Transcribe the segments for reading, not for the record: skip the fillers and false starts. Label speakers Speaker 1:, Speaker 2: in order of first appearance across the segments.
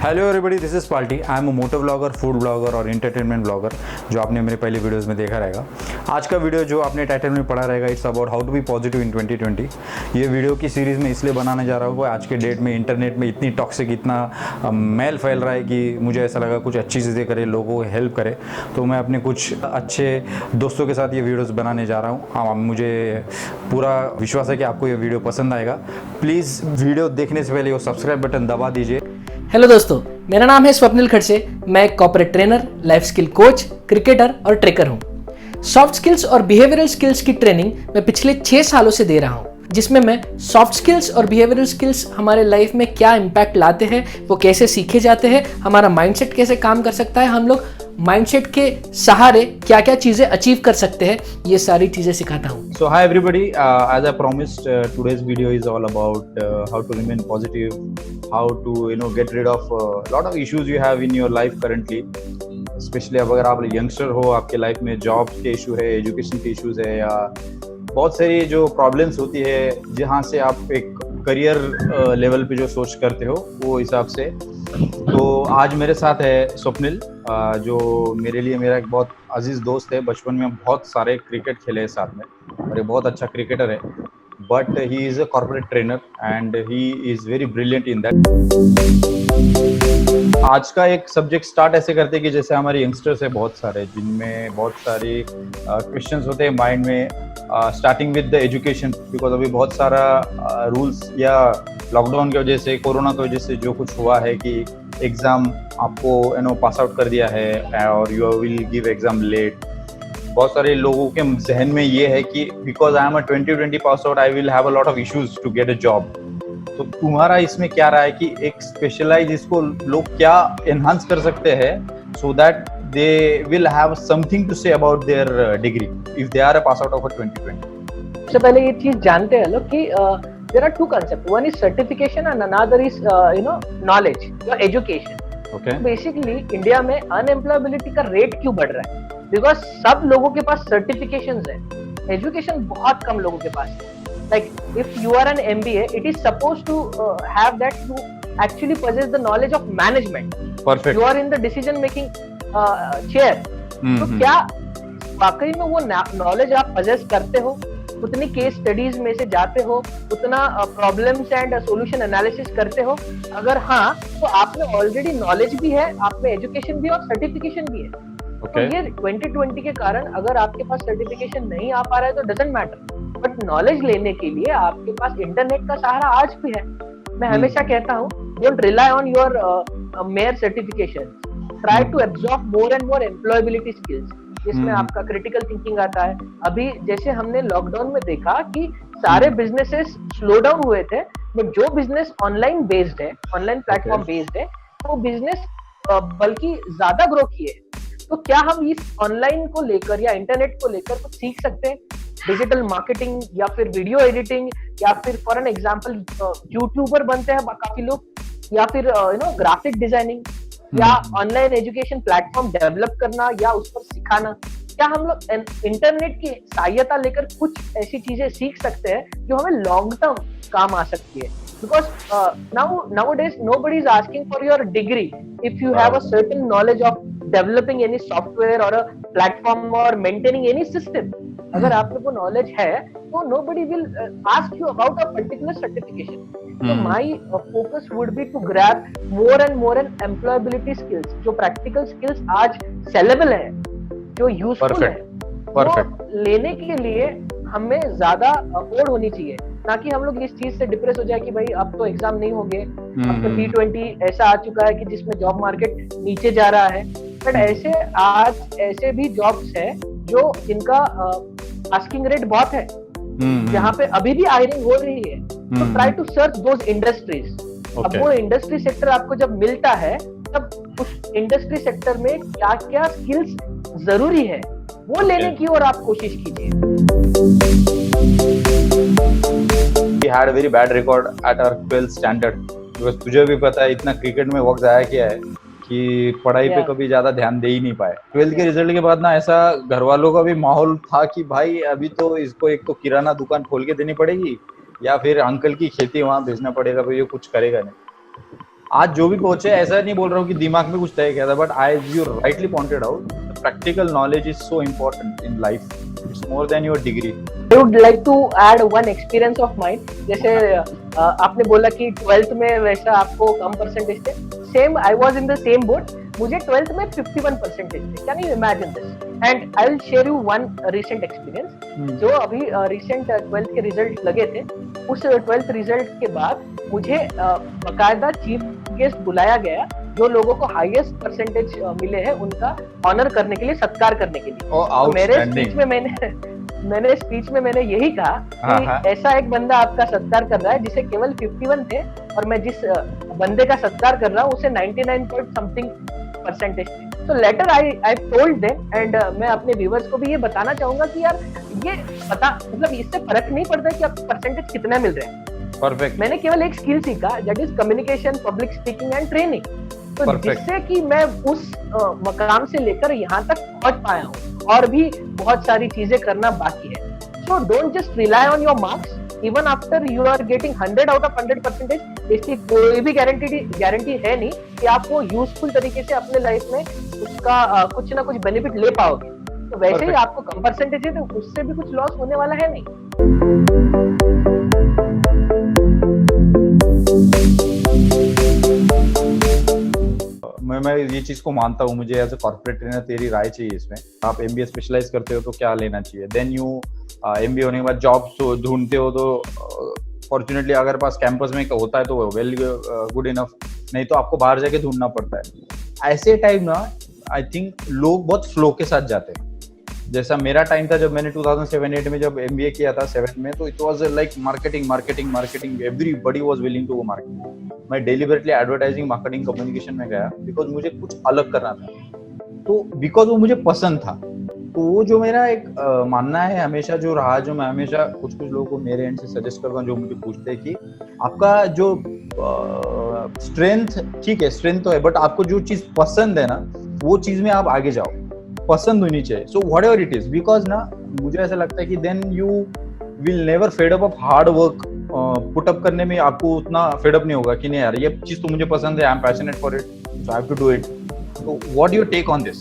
Speaker 1: Hello everybody, this is party. I am a moto blogger, food blogger और entertainment blogger, जो आपने मेरे पहले वीडियोस में देखा रहेगा। आज का वीडियो जो आपने टाइटल में पढ़ा रहेगा, it's about how to be positive in 2020। ये वीडियो की सीरीज़ में इसलिए बनाने जा रहा हूँ, आज के डेट में इंटरनेट में इतनी टॉक्सिक, इतना मैल फैल रहा है कि मुझे ऐसा लगा कुछ अच्छी चीज़ें करे, लोगों को हेल्प करे। तो मैं अपने कुछ अच्छे दोस्तों के साथ ये वीडियोज़ बनाने जा रहा हूँ। हाँ, मुझे पूरा विश्वास है कि आपको ये वीडियो पसंद आएगा। प्लीज़ वीडियो देखने से पहले वो सब्सक्राइब बटन दबा दीजिए।
Speaker 2: हेलो दोस्तों, मेरा नाम है स्वप्निल खड़से। मैं एक corporate trainer, life skill coach, cricketer और ट्रेकर हूँ। सॉफ्ट स्किल्स और बिहेवियरल स्किल्स की ट्रेनिंग मैं पिछले 6 सालों से दे रहा हूँ, जिसमें मैं सॉफ्ट स्किल्स और बिहेवियरल स्किल्स हमारे लाइफ में क्या इम्पैक्ट लाते हैं, वो कैसे सीखे जाते हैं, हमारा माइंडसेट कैसे काम कर सकता है, हम लोग माइंडसेट के सहारे क्या क्या चीजें अचीव कर सकते हैं, ये सारी चीजें सिखाता हूँ।
Speaker 1: So hi everybody, as I promised, today's video is all about how to remain positive, how to get rid of a lot of issues you have in your life currently. Especially अगर आप youngster हो, आपके life में job के issue है, education के issues है, या बहुत सारी जो प्रॉब्लम्स होती है जहाँ से आप एक करियर लेवल पे जो सोच करते हो वो हिसाब से। तो आज मेरे साथ है स्वप्निल, जो मेरे लिए मेरा एक बहुत अजीज दोस्त है। बचपन में हम बहुत सारे क्रिकेट खेले हैं साथ में, और ये बहुत अच्छा क्रिकेटर है। But he is a corporate trainer and he is very brilliant in that. आज का एक सब्जेक्ट स्टार्ट ऐसे करते हैं कि जैसे हमारे यंगस्टर्स है बहुत सारे, जिनमें बहुत सारे क्वेश्चंस होते हैं माइंड में, starting with the education. Because अभी बहुत सारा रूल्स या लॉकडाउन की वजह से, कोरोना की वजह से जो कुछ हुआ है कि एग्ज़ाम आपको पास आउट कर दिया है और you will give exam late. बहुत सारे लोगों के जहन में ये है कि because I am a 2020 pass out, I will have a lot of issues to get a job. तो तुम्हारा इसमें क्या राय है कि एक स्पेशलाइज इसको लोग क्या एनहांस कर सकते हैं so that they will have something to say about their degree if they are a pass out of 2020?
Speaker 2: सबसे पहले ये चीज जानते हैं लोग कि there are 2 concepts. One is certification and another is knowledge or education.
Speaker 1: Okay.
Speaker 2: Basically India में unemployability का रेट क्यों बढ़ रहा है? बिकॉज सब लोगों के पास सर्टिफिकेशंस है, एजुकेशन बहुत कम लोगों के पास है। Like if you are an MBA, it is supposed to have that you actually possess the knowledge of management.
Speaker 1: Perfect.
Speaker 2: You are in the decision making chair. तो क्या वाकई में वो नॉलेज आप possess करते हो? उतनी केस स्टडीज में से जाते हो, उतना प्रॉब्लम्स एंड सॉल्यूशन एनालिसिस करते हो? अगर हाँ, तो आप में ऑलरेडी नॉलेज भी है, आप में एजुकेशन भी है और सर्टिफिकेशन भी है। तो ये 2020 के कारण अगर आपके पास सर्टिफिकेशन नहीं आ पा रहा है तो डजंट मैटर, बट नॉलेज लेने के लिए आपके पास इंटरनेट का सहारा आज भी है। मैं हमेशा कहता हूँ, don't rely on your mere certification, try to absorb more and more employability skills, जिसमें आपका क्रिटिकल थिंकिंग आता है। अभी जैसे हमने लॉकडाउन में देखा कि सारे बिजनेसेस स्लो डाउन हुए थे, बट जो बिजनेस ऑनलाइन बेस्ड है, ऑनलाइन प्लेटफॉर्म बेस्ड है, वो बिजनेस बल्कि ज्यादा ग्रो किए। तो क्या हम इस ऑनलाइन को लेकर या इंटरनेट को लेकर कुछ सीख सकते हैं? डिजिटल मार्केटिंग या फिर वीडियो एडिटिंग, या फिर फॉर एन एग्जांपल यूट्यूबर बनते हैं काफी लोग, या फिर ग्राफिक डिजाइनिंग, या ऑनलाइन एजुकेशन प्लेटफॉर्म डेवलप करना या उस पर सिखाना। क्या हम लोग इंटरनेट की सहायता लेकर कुछ ऐसी चीजें सीख सकते हैं जो हमें लॉन्ग टर्म काम आ सकती है? Because nowadays nobody is asking for your degree if you have a certain knowledge of developing any software or a platform or maintaining any system. अगर आप में वो knowledge है तो nobody will ask you about a particular certification. So my focus would be to grab more and more employability skills, जो practical skills आज sellable है, जो useful है। वो लेने के लिए हमें ज्यादा अफोर्ड होनी चाहिए, ना कि हम लोग इस चीज से डिप्रेस हो जाए कि भाई अब तो एग्जाम नहीं होंगे, अब तो T20 ऐसा आ चुका है कि जिसमें जॉब मार्केट नीचे जा रहा है। बट ऐसे भी जॉब्स है जो जिनका आस्किंग रेट बहुत है, जहाँ पे अभी भी हायरिंग हो रही है। तो try to search those industries. अब वो इंडस्ट्री सेक्टर आपको जब मिलता है, तब उस इंडस्ट्री सेक्टर में क्या क्या स्किल्स जरूरी है वो लेने की और आप कोशिश कीजिए।
Speaker 1: We had a very bad record at our 12th standard, because तुझे भी पता है इतना क्रिकेट में वक्त जाया किया है कि पढ़ाई पे कभी ज्यादा ध्यान दे ही नहीं पाए। 12th के रिजल्ट के बाद ना ऐसा घर वालों का भी माहौल था कि भाई अभी तो इसको एक तो किराना दुकान खोल के देनी पड़ेगी, या फिर अंकल की खेती वहां भेजना पड़ेगा, भाई ये कुछ करेगा नहीं। आज जो भी कोच है, ऐसा नहीं बोल रहा हूँ कि दिमाग में कुछ तय किया था, but I you rightly pointed out, practical knowledge is so important in life. It's more than your degree.
Speaker 2: I would like to add one experience of mine. जैसे आपने बोला कि 12th में वैसा आपको कम परसेंटेज थे, same I was in the same boat. मुझे 12th में 51 परसेंटेज थे. Can you imagine this? And I will share you one recent experience. जो अभी रिसेंट 12th के रिजल्ट लगे थे, उस 12th रिजल्ट के बाद मुझे बकायदा चीफ गेस्ट बुलाया गया, जो लोगों को हाईएस्ट परसेंटेज मिले हैं उनका ऑनर करने के लिए, सत्कार करने के लिए. तो मेरे स्पीच में मैंने यही कहा कि ऐसा एक बंदा आपका सत्कार कर रहा है जिसे केवल 51 थे, और मैं जिस बंदे का सत्कार कर रहा हूँ उसे 99 पॉइंट समथिंग परसेंटेज थे. तो later I told them, and मैं अपने व्यूअर्स को भी ये बताना चाहूंगा कि यार ये पता, मतलब इससे फर्क नहीं पड़ता कि आपको परसेंटेज कितना मिल रहे हैं.
Speaker 1: परफेक्ट.
Speaker 2: मैंने केवल एक स्किल सीखा, that is communication, public speaking and training. तो जिससे कि मैं उस मकाम से लेकर यहाँ तक पहुंच पाया हूँ, और भी बहुत सारी चीजें करना बाकी है. So don't just rely on your marks, even after you are getting 100 out of 100 percentage. इसकी कोई भी गारंटी है नहीं कि आप वो यूजफुल तरीके से अपने लाइफ में उसका कुछ ना कुछ बेनिफिट ले पाओगे. तो वैसे ही आपको कम परसेंटेज है तो उससे भी कुछ लॉस होने वाला है नहीं.
Speaker 1: मैं ये चीज को मानता हूँ. मुझे एज ए कॉर्पोरेट ट्रेनर तेरी राय चाहिए इसमें. आप एमबीए स्पेशलाइज करते हो तो क्या लेना चाहिए, देन यू एमबीए होने के बाद जॉब ढूंढते हो तो फॉर्चुनेटली अगर पास कैंपस में होता है तो वेल गुड इनफ, नहीं तो आपको बाहर जाके ढूंढना पड़ता है. ऐसे टाइम ना आई थिंक लोग बहुत फ्लो के साथ जाते हैं. जैसा मेरा टाइम था जब मैंने 2007-8 में जब एमबीए किया था 7 में, तो it was like marketing, everybody was willing to go marketing. मैं डेलिबरेटली एडवर्टाइजिंग, मार्केटिंग, कम्युनिकेशन में गया बिकॉज मुझे कुछ अलग करना था. तो बिकॉज वो मुझे पसंद था. तो वो जो मेरा एक मानना है हमेशा जो रहा, जो मैं हमेशा कुछ लोगों को मेरे एंड से सजेस्ट करता हूँ, जो मुझे पूछते हैं कि आपका जो स्ट्रेंथ, ठीक है स्ट्रेंथ तो है, बट आपको जो चीज पसंद है ना, वो चीज में आप आगे जाओ. पसंद होनी चाहिए. So whatever it is, because ना मुझे ऐसा लगता है कि then you will never fed up of hard work. Put up करने में आपको उतना फेड अप नहीं होगा कि नहीं यार ये चीज तो मुझे पसंद है, I am passionate for it, so I have to do it. So what do you take on this?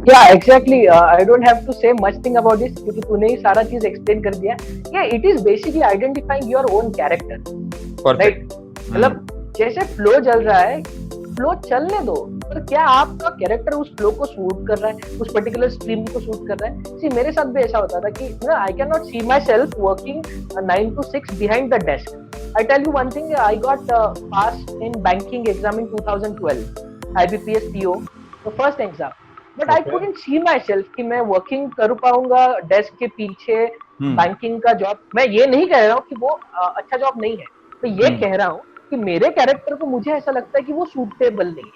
Speaker 2: Yeah, exactly. I don't have to say much thing about this क्योंकि तूने ही सारा चीज एक्सप्लेन कर दिया. Yeah, it is basically identifying your own character. Perfect. Right? मतलब जैसे flow चल रहा है, फ्लो चलने दो, पर क्या आपका कैरेक्टर उस फ्लो को सूट कर रहा है, उस पर्टिकुलर स्ट्रीम को सूट कर रहा है. सी मेरे साथ भी ऐसा होता था कि ना I can not see myself working 9 to 6 behind the desk. I tell you one thing, I got passed in banking exam in 2012, IBPS PO, the first exam. But I couldn't see myself कि मैं working कर पाऊंगा desk के पीछे banking का job. मैं ये नहीं कह रहा हूँ कि वो अच्छा जॉब नहीं है, मैं ये कह रहा हूँ कि मेरे कैरेक्टर को मुझे ऐसा लगता है कि वो सूटेबल नहीं है.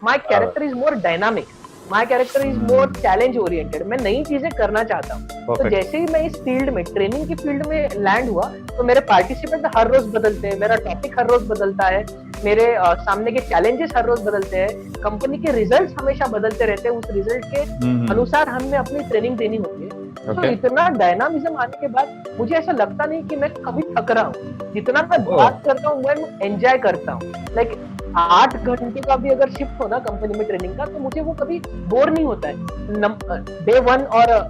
Speaker 2: My character is more dynamic, my character is more challenge oriented. मैं नई चीजें करना चाहता हूँ. तो जैसे ही मैं इस फील्ड में, ट्रेनिंग की फील्ड में लैंड हुआ, तो मेरे पार्टिसिपेंट हर रोज बदलते हैं, मेरा टॉपिक हर रोज बदलता है, मेरे सामने के चैलेंजेस हर रोज बदलते हैं, कंपनी के रिजल्ट्स हमेशा बदलते रहते हैं. उस रिजल्ट के अनुसार हमें अपनी ट्रेनिंग देनी होती है. तो इतना डायनामिज्म आने के बाद मुझे ऐसा लगता नहीं कि मैं कभी थक रहा हूँ. जितना मैं बात करता हूँ मैं एंजॉय करता हूँ. लाइक 8 घंटे का भी अगर शिफ्ट हो ना कंपनी में ट्रेनिंग का, तो मुझे वो कभी बोर नहीं होता है. डे 1 और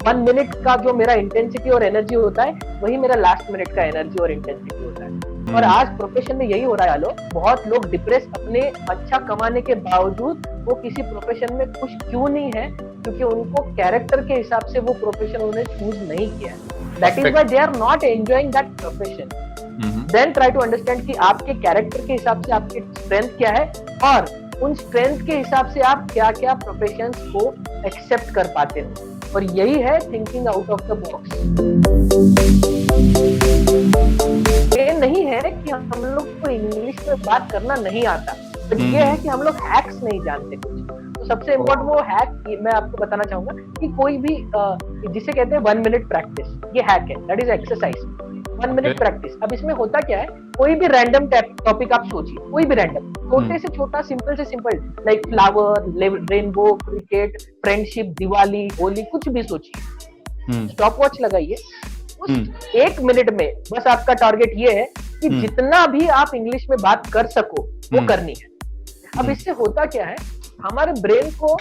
Speaker 2: 1 मिनट का जो मेरा इंटेंसिटी और एनर्जी होता है, वही मेरा लास्ट मिनट का एनर्जी और इंटेंसिटी होता है. और आज प्रोफेशन में यही हो रहा है. आलो, बहुत लोग डिप्रेस अपने अच्छा कमाने के बावजूद वो किसी प्रोफेशन में खुश क्यों नहीं है, क्योंकि उनको कैरेक्टर के हिसाब से वो प्रोफेशन उन्हें चूज नहीं किया. That is why they are not enjoying that profession. Then try to understand कि आपके कैरेक्टर के हिसाब से आपकी स्ट्रेंथ क्या है, और उन स्ट्रेंथ के हिसाब से आप क्या क्या प्रोफेशंस को एक्सेप्ट कर पाते हो. और यही है thinking out of the box. ये नहीं है कि हम लोग को इंग्लिश में बात करना नहीं आता, बट ये है कि हम लोग हैक्स नहीं जानते कुछ. तो सबसे इम्पोर्टेंट वो हैक मैं आपको बताना चाहूंगा कि कोई भी जिसे कहते हैं 1 मिनट प्रैक्टिस, ये हैक है. That is exercise, 1 minute practice. अब इसमें होता क्या है, कोई भी रैंडम टॉपिक आप सोचिए, कोई भी रैंडम, छोटे से छोटा, सिंपल से simple, like flower, rainbow, cricket, friendship, Diwali, Holi, कुछ भी सोचिए. स्टॉप वॉच लगाइए. उस 1 मिनट में बस आपका टारगेट ये है कि जितना भी आप इंग्लिश में बात कर सको वो करनी है। अब इससे होता क्या है, हमारे ब्रेन को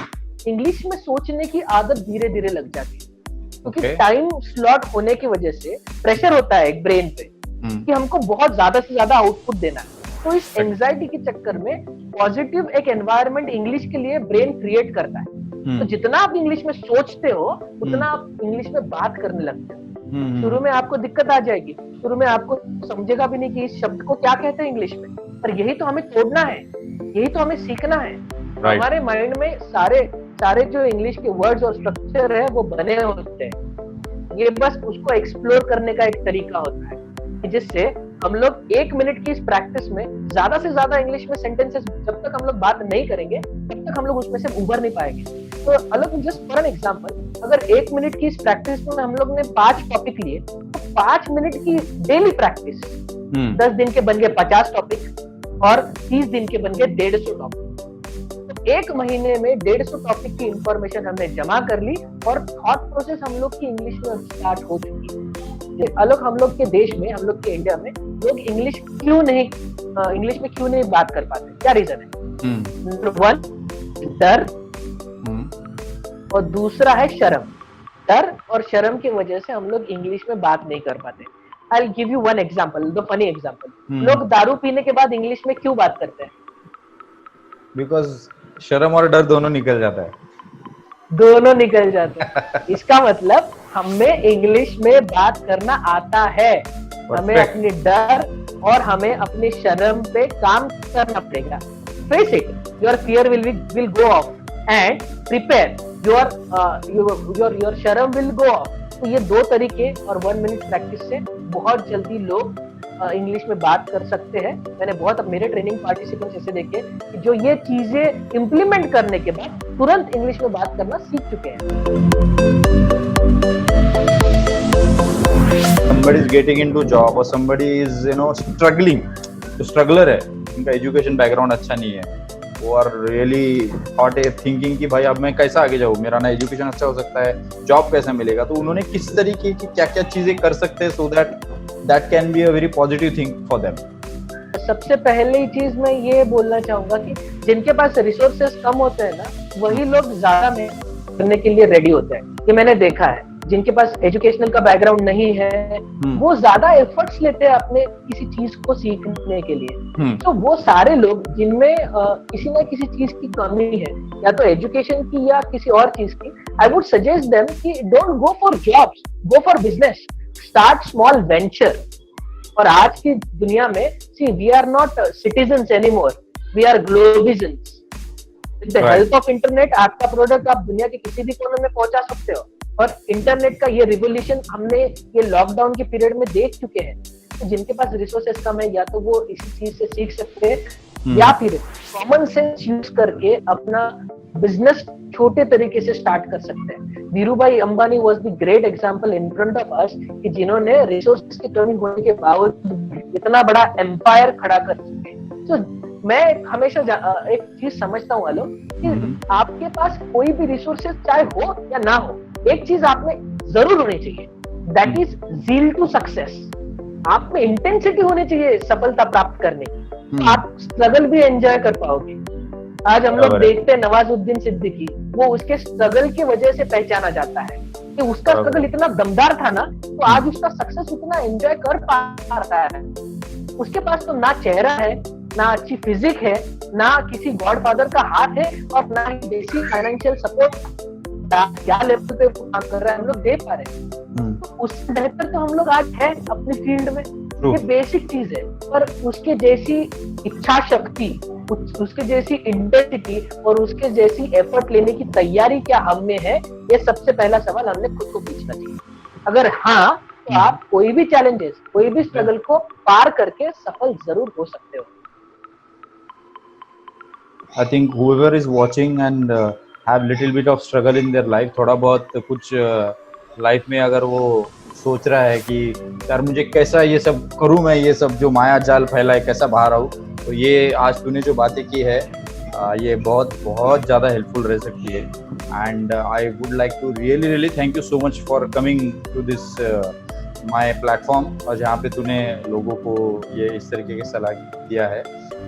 Speaker 2: इंग्लिश में सोचने की आदत धीरे धीरे लग जाती है, क्योंकि टाइम स्लॉट होने की वजह से प्रेशर होता है एक ब्रेन पे कि हमको बहुत ज्यादा से ज्यादा आउटपुट देना है। तो इस एंजाइटी के चक्कर में पॉजिटिव एक एनवायरनमेंट इंग्लिश के लिए ब्रेन क्रिएट करता है। तो जितना आप इंग्लिश में सोचते हो उतना आप इंग्लिश में बात करने लगते हो। शुरू में आपको दिक्कत आ जाएगी, शुरू में आपको समझेगा भी नहीं कि इस शब्द को क्या कहते हैं इंग्लिश में, पर यही तो हमें तोड़ना है, यही तो हमें सीखना है। हमारे माइंड में सारे जो इंग्लिश के वर्ड्स और स्ट्रक्चर है वो बने होते हैं, ये बस उसको एक्सप्लोर करने का एक तरीका होता है कि जिससे हम लोग 1 मिनट की इस प्रैक्टिस में ज्यादा से ज्यादा इंग्लिश में सेंटेंसेस जब तक हम लोग बात नहीं करेंगे तब तक हम लोग उसमें से उभर नहीं पाएंगे। तो अलग जस्ट फॉर एन एग्जांपल, अगर 1 मिनट की इस प्रैक्टिस में हम लोग ने 5 टॉपिक लिए तो 5 मिनट की डेली प्रैक्टिस 10 दिन के बन गए 50 टॉपिक और 30 दिन के बन गए 150 टॉपिक। तो 1 महीने में 150 टॉपिक की इंफॉर्मेशन हमने जमा कर ली और थॉट प्रोसेस हम लोग की इंग्लिश में स्टार्ट हो चुकी है। अलग हम लोग के देश में, हम लोग के इंडिया में लोग इंग्लिश में क्यों नहीं बात कर पाते, क्या रीजन है? नंबर 1 डर और दूसरा है शर्म। डर और शर्म की वजह से हम लोग इंग्लिश में बात नहीं कर पाते। I will give you one example, the funny example. लोग दारू पीने के बाद इंग्लिश में क्यों बात करते हैं?
Speaker 1: बिकॉज शर्म और डर दोनों निकल जाता है।
Speaker 2: दोनों निकल जाते हैं। इसका मतलब हमें इंग्लिश में बात करना आता है, हमें अपने डर और हमें अपनी शर्म पे काम करना पड़ेगा। Face it, your fear will go of and prepare, your शर्म विल गो ऑफ। तो ये 2 तरीके और 1 मिनट प्रैक्टिस से बहुत जल्दी लोग इंग्लिश में बात कर सकते हैं। मैंने बहुत मेरे ट्रेनिंग पार्टिसिपेंट्स ऐसे देखे कि जो ये चीजें इम्प्लीमेंट करने के बाद तुरंत इंग्लिश में बात करना सीख चुके हैं।
Speaker 1: Somebody is getting into job or somebody is struggling, जो स्ट्रगलर है, उनका एजुकेशन बैकग्राउंड अच्छा नहीं है, वो are really thought a thinking कि भाई अब मैं कैसा आगे जाऊँ, मेरा ना एजुकेशन अच्छा हो सकता है, जॉब कैसे मिलेगा। तो उन्होंने किस तरीके की क्या क्या चीजें कर सकते हैं so that can be a very positive thing for them.
Speaker 2: सबसे पहले चीज मैं ये बोलना चाहूंगा कि जिनके पास रिसोर्सेस कम होते हैं ना, वही लोग ज्यादा मेहनत करने के लिए रेडी होते हैं। ये मैंने देखा है, जिनके पास एजुकेशनल का बैकग्राउंड नहीं है वो ज्यादा एफर्ट्स लेते हैं अपने किसी चीज को सीखने के लिए। तो वो सारे लोग जिनमें किसी ना किसी चीज की कमी है, या तो एजुकेशन की या किसी और चीज की, आई वुड सजेस्ट देम कि don't go for jobs, go for business, start small venture. और आज की दुनिया में see we are not citizens anymore, we are globizens. With the help of internet आपका प्रोडक्ट आप दुनिया के किसी भी कोने में पहुंचा सकते हो। और इंटरनेट का ये रिवोल्यूशन हमने ये लॉकडाउन के पीरियड में देख चुके हैं। तो जिनके पास रिसोर्सेस कम है, या तो वो इसी चीज से सीख सकते हैं या फिर कॉमन सेंस यूज करके अपना बिजनेस छोटे तरीके से स्टार्ट कर सकते हैं। Dhirubhai Ambani was the great example in front of us कि जिन्होंने रिसोर्सेस की कमी होने के बावजूद इतना बड़ा एम्पायर खड़ा कर सके। तो मैं हमेशा एक चीज समझता हूँ वालों कि आपके पास कोई भी रिसोर्सेस चाहे हो या ना हो, एक चीज आप में जरूर होनी चाहिए, that is zeal to success. आप में इंटेंसिटी होनी चाहिए सफलता प्राप्त करने की, आप स्ट्रगल भी एंजॉय कर पाओगे। आज हम लोग देखते हैं नवाजुद्दीन सिद्दीकी, वो उसके स्ट्रगल की वजह से पहचाना जाता है कि उसका स्ट्रगल इतना दमदार था ना, तो आज उसका सक्सेस उतना एंजॉय कर पा रहा है। उसके पास तो ना चेहरा है, ना अच्छी फिजिक है, ना किसी गॉडफादर का हाथ है, और ना ही बेसिक फाइनेंशियल सपोर्ट क्या लेवल पे काम कर रहा है हम लोग दे पा रहे हैं। तो उससे बेहतर तो हम लोग आज है अपनी फील्ड में। ये बेसिक चीज है, पर उसके जैसी इच्छा शक्ति, उसके जैसी इंटेंसिटी और उसके जैसी एफर्ट लेने की तैयारी क्या हम में है, ये सबसे पहला सवाल हमने खुद को पूछना चाहिए। अगर हाँ, तो आप कोई भी चैलेंजेस, कोई भी स्ट्रगल को पार करके सफल जरूर हो सकते हो।
Speaker 1: I think whoever is watching and have little bit of struggle in their life, थोड़ा बहुत कुछ लाइफ में अगर वो सोच रहा है कि यार मुझे कैसा ये सब करूं, मैं ये सब जो माया जाल फैला है कैसा बाहर आऊं, तो ये आज तूने जो बातें की है ये बहुत बहुत ज़्यादा हेल्पफुल रह सकती है। And I would like to really thank you so much for coming to this my platform, और जहाँ पे तूने लोगों को ये इस तरीके की सलाह दिया है।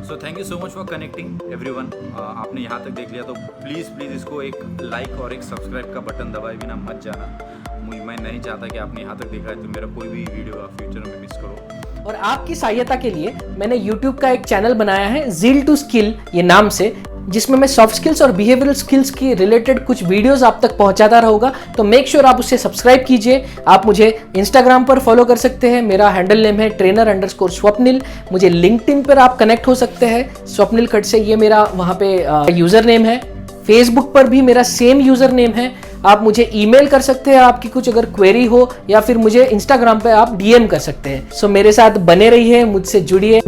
Speaker 3: So thank you so much for connecting everyone. आपने यहाँ तक देख लिया तो प्लीज़ इसको एक लाइक और एक सब्सक्राइब का बटन दबाए बिना मत जाना। मैं नहीं चाहता कि आपने यहाँ तक देखा है तो मेरा कोई भी वीडियो फ्यूचर में मिस करो।
Speaker 4: और आपकी सहायता के लिए मैंने YouTube का एक चैनल बनाया है ज़ील टू स्किल ये नाम से, जिसमें मैं सॉफ्ट स्किल्स और बिहेवियरल स्किल्स की रिलेटेड कुछ वीडियोस आप तक पहुंचाता रहूंगा। तो मेक श्योर आप उसे सब्सक्राइब कीजिए। आप मुझे इंस्टाग्राम पर फॉलो कर सकते हैं, मेरा हैंडल नेम है trainer_स्वप्निल। मुझे लिंक्डइन पर आप कनेक्ट हो सकते हैं स्वप्निल खट से, ये मेरा वहाँ पे यूज़र नेम है। फेसबुक पर भी मेरा सेम यूज़र नेम है। आप मुझे ईमेल कर सकते हैं आपकी कुछ अगर क्वेरी हो, या फिर मुझे इंस्टाग्राम पे आप DM कर सकते हैं। सो मेरे साथ बने रहिए, मुझसे जुड़िए।